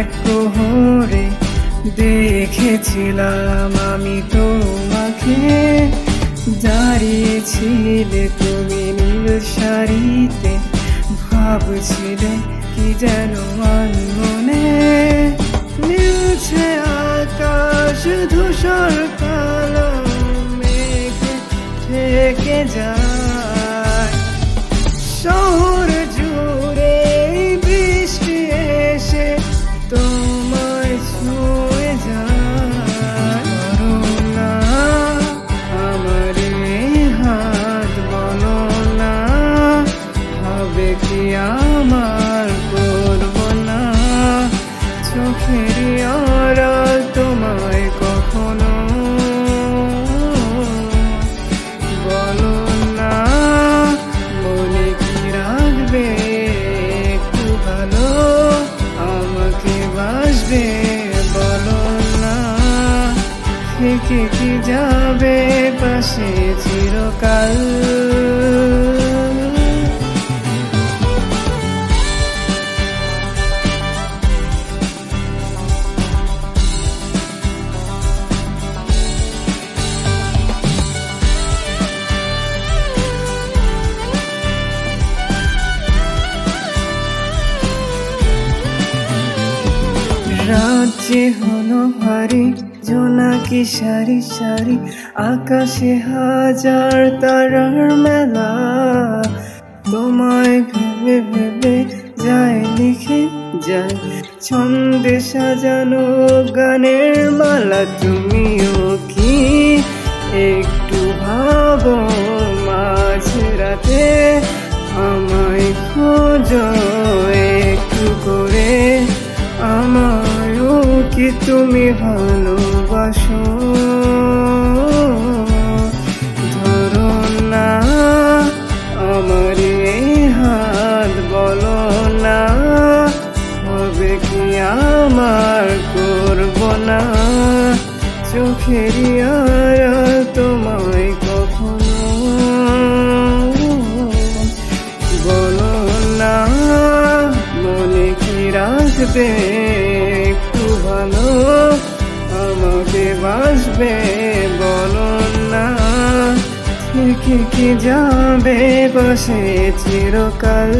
এক প্রহরে দেখেছিলাম আমি তোমাকে, দাঁড়িয়েছিলে তুমি নীল শাড়িতে, ভাবছিলে কি যেন মনে। নীলছে আকাশ ধূসর কালো মেঘে ঢেকে যায়, শহর জুড়ে বৃষ্টি এসে তোমায় ছুঁয়ে যায়। ধরো না আমার এই হাত, বলো না হবে কি আমার, করবো না চোখের আড়াল তোমায় কখনো। বলো না মনে কি রাখবে একটু ভালো, আমাকে বাসবে। বলো না থেকে কি যাবে পাশে চিরকাল। রাত যে হলো ভারী, জোনাকি সারি সারি, আকাশে হাজার তারার মেলা। তোমায় ভেবে ভেবে যায় লিখে যায় ছন্দে সাজানো গানের মালা। তুমিও কি একটু ভাবো মাঝরাতে আমায় খোঁজো একটু করে, আমারও কি তুমি ভালোবাসো। ধরো না আমার এই হাত, বলো না হবে কি আমার, করবো না চোখের আড়াল তোমায় কখনো। বলো না মনে কি রাখবে একটু ভালো, আমাকে বাসবে। বলো না থেকে কি যাবে পাশে চিরকাল।